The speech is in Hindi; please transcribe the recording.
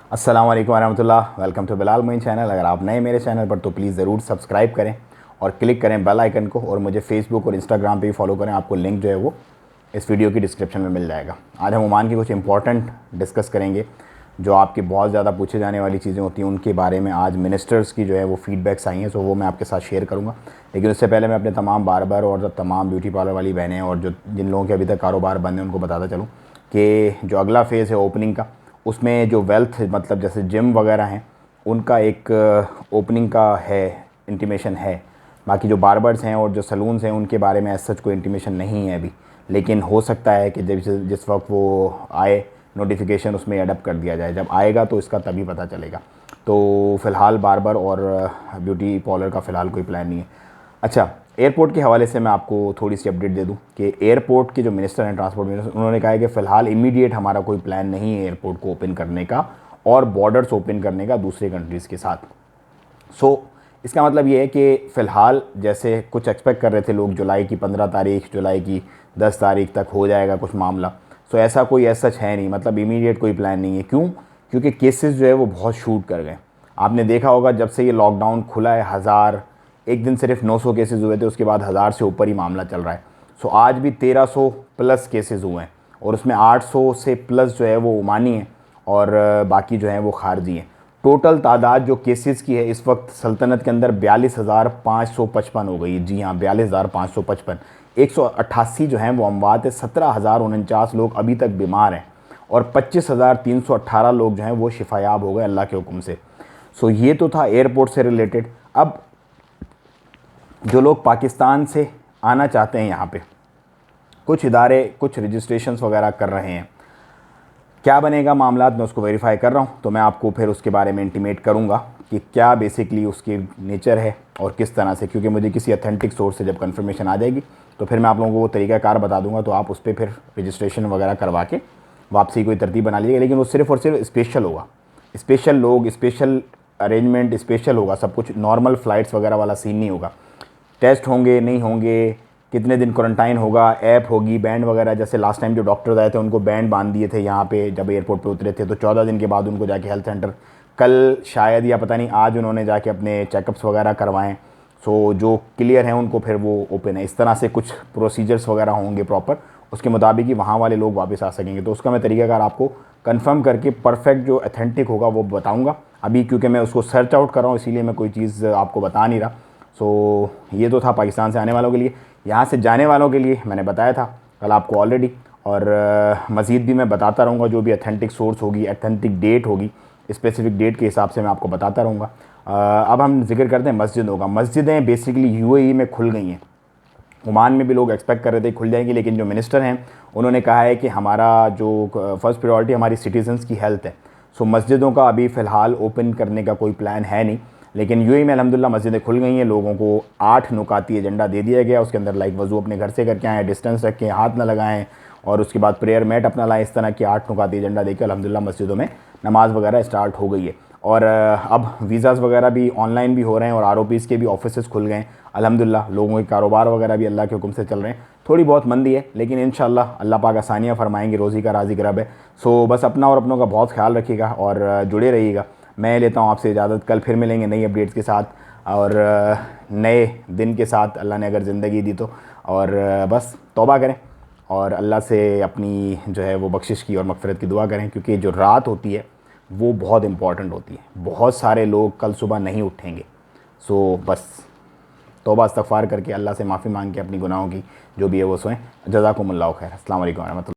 अस्सलाम वालेकुम वरहमतुल्लाह। Welcome to Bilal Moin channel. अगर आप नए मेरे चैनल पर तो प्लीज़ ज़रूर सब्सक्राइब करें और क्लिक करें बेल आइकन को, और मुझे फेसबुक और इंस्टाग्राम पे भी फॉलो करें। आपको लिंक जो है वो इस वीडियो की डिस्क्रिप्शन में मिल जाएगा। आज हम ओमान की कुछ इंपॉर्टेंट डिस्कस करेंगे, जो आपकी बहुत ज़्यादा पूछे जाने वाली चीज़ें होती हैं उनके बारे में। आज मिनिस्टर्स की जो है वो फीडबैक्स आई हैं, सो वो मैं आपके साथ शेयर करूँगा। लेकिन उससे पहले मैं अपने तमाम बार्बर और तमाम ब्यूटी पार्लर वाली बहनें और जो जिन लोगों के अभी तक कारोबार बंद हैं उनको बताता चलूँ कि जो अगला फ़ेज़ है ओपनिंग का, उसमें जो वेल्थ मतलब जैसे जिम वगैरह हैं उनका एक ओपनिंग का है, इंटीमेशन है। बाकी जो बार्बर्स हैं और जो सलून्स हैं उनके बारे में ऐसा कोई इंटीमेशन नहीं है अभी, लेकिन हो सकता है कि जिस वक्त वो आए नोटिफिकेशन उसमें एडप्ट कर दिया जाए। जब आएगा तो इसका तभी पता चलेगा। तो फ़िलहाल बार्बर और ब्यूटी पार्लर का फ़िलहाल कोई प्लान नहीं है। अच्छा, एयरपोर्ट के हवाले से मैं आपको थोड़ी सी अपडेट दे दूं कि एयरपोर्ट के जो मिनिस्टर हैं, ट्रांसपोर्ट मिनिस्टर, उन्होंने कहा है कि फ़िलहाल इमीडिएट हमारा कोई प्लान नहीं है एयरपोर्ट को ओपन करने का और बॉर्डर्स ओपन करने का दूसरे कंट्रीज़ के साथ। इसका मतलब ये है कि फ़िलहाल जैसे कुछ एक्सपेक्ट कर रहे थे लोग, जुलाई की 15 तारीख, जुलाई की 10 तारीख तक हो जाएगा कुछ मामला। ऐसा कोई ऐसा सच है नहीं, मतलब इमीडिएट कोई प्लान नहीं है। क्यों? क्योंकि केसेस जो है वो बहुत शूट कर गए। आपने देखा होगा जब से ये लॉकडाउन खुला है, हज़ार एक दिन सिर्फ 900 केसेस हुए थे, उसके बाद 1000 से ऊपर ही मामला चल रहा है। आज भी 1300 प्लस केसेस हुए हैं, और उसमें 800 से प्लस जो है वो ओमानी हैं और बाकी जो है वो खारजी हैं। टोटल तादाद जो केसेस की है इस वक्त सल्तनत के अंदर 42,555 हो गई है। जी हाँ, 42,555। 188 जो हैं वो अमवात है, 17,049 लोग अभी तक बीमार हैं, और 25,318 लोग जो हैं वो शिफायाब हो गए अल्लाह के हुक्म से। ये तो था एयरपोर्ट से रिलेटेड। अब जो लोग पाकिस्तान से आना चाहते हैं, यहाँ पे कुछ इदारे कुछ रजिस्ट्रेशंस वगैरह कर रहे हैं। क्या बनेगा मामला, मैं उसको वेरीफाई कर रहा हूँ, तो मैं आपको फिर उसके बारे में इंटीमेट करूँगा कि क्या बेसिकली उसकी नेचर है और किस तरह से। क्योंकि मुझे किसी अथेंटिक सोर्स से जब कंफर्मेशन आ जाएगी तो फिर मैं आप लोगों को वो तरीक़ाकार बता दूंगा, तो आप उस पर फिर रजिस्ट्रेशन वगैरह करवा के वापसी कोई तरतीब बना लीजिएगा। लेकिन वो सिर्फ़ और सिर्फ स्पेशल होगा, स्पेशल लोग, स्पेशल अरेंजमेंट, स्पेशल होगा सब कुछ। नॉर्मल फ़्लाइट्स वगैरह वाला सीन नहीं होगा। टेस्ट होंगे नहीं होंगे, कितने दिन क्वारंटाइन होगा, ऐप होगी, बैंड वगैरह। जैसे लास्ट टाइम जो डॉक्टर्स आए थे उनको बैंड बांध दिए थे यहाँ पे जब एयरपोर्ट पे उतरे थे, तो 14 दिन के बाद उनको जाके हेल्थ सेंटर, कल शायद या पता नहीं आज उन्होंने जाके अपने चेकअप्स वगैरह करवाएं। जो क्लियर हैं उनको फिर वो ओपन है। इस तरह से कुछ प्रोसीजर्स वगैरह होंगे प्रॉपर, उसके मुताबिक ही वहाँ वाले लोग वापस आ सकेंगे। तो उसका मैं तरीक़ाकार आपको कंफर्म करके परफेक्ट जो अथेंटिक होगा वो बताऊँगा। अभी क्योंकि मैं उसको सर्च आउट कर रहा हूँ, इसीलिए मैं कोई चीज़ आपको बता नहीं रहा। ये तो था पाकिस्तान से आने वालों के लिए। यहाँ से जाने वालों के लिए मैंने बताया था कल आपको ऑलरेडी, और मज़ीद भी मैं बताता रहूँगा। जो भी अथेंटिक सोर्स होगी, अथेंटिक डेट होगी, स्पेसिफिक डेट के हिसाब से मैं आपको बताता रहूँगा। अब हम जिक्र करते हैं मस्जिदों का। मस्जिदें बेसिकली यूएई में खुल गई हैं। ओमान में भी लोग एक्सपेक्ट कर रहे थे खुल जाएंगी, लेकिन जो मिनिस्टर हैं उन्होंने कहा है कि हमारा जो फर्स्ट प्रायोरिटी हमारी सिटीजन्स की हेल्थ है। मस्जिदों का अभी फ़िलहाल ओपन करने का कोई प्लान है नहीं। लेकिन यूएई में अल्हम्दुलिल्लाह मस्जिदें खुल गई हैं। लोगों को 8 नुकाती एजेंडा दे दिया गया। उसके अंदर लाइक वज़ू अपने घर से करके आएँ, डिस्टेंस रखें, हाथ ना लगाएं, और उसके बाद प्रेयर मैट अपना लाएँ। इस तरह की 8 नुकाती एजेंडा देकर अल्हम्दुलिल्लाह मस्जिदों में नमाज़ वगैरह स्टार्ट हो गई है। और अब वीज़ाज़ वगैरह भी ऑनलाइन भी हो रहे हैं, और आरओपीज़ के भी ऑफिसेज़ खुल गए हैं अल्हम्दुलिल्लाह। लोगों के कारोबार वगैरह भी अल्लाह के हुक्म से चल रहे हैं। थोड़ी बहुत मंदी है, लेकिन इंशाअल्लाह अल्लाह पाक आसानियाँ फरमाएंगे। रोज़ी का राज़िक रब है। बस अपना और अपनों का बहुत ख्याल रखिएगा और जुड़े रहिएगा। मैं लेता हूँ आपसे इजाज़त। कल फिर मिलेंगे नई अपडेट्स के साथ और नए दिन के साथ, अल्लाह ने अगर ज़िंदगी दी तो। और बस तौबा करें और अल्लाह से अपनी जो है वो बख्शिश की और मग़फ़िरत की दुआ करें, क्योंकि जो रात होती है वो बहुत इंपॉर्टेंट होती है। बहुत सारे लोग कल सुबह नहीं उठेंगे। बस तौबा इस्तग़फ़ार करके अल्लाह से माफ़ी मांग के अपनी गुनाहों की जो भी है वो सोएं। जज़ाकुमुल्लाहु खैर। अस्सलाम वालेकुम रहमतुल्लाह।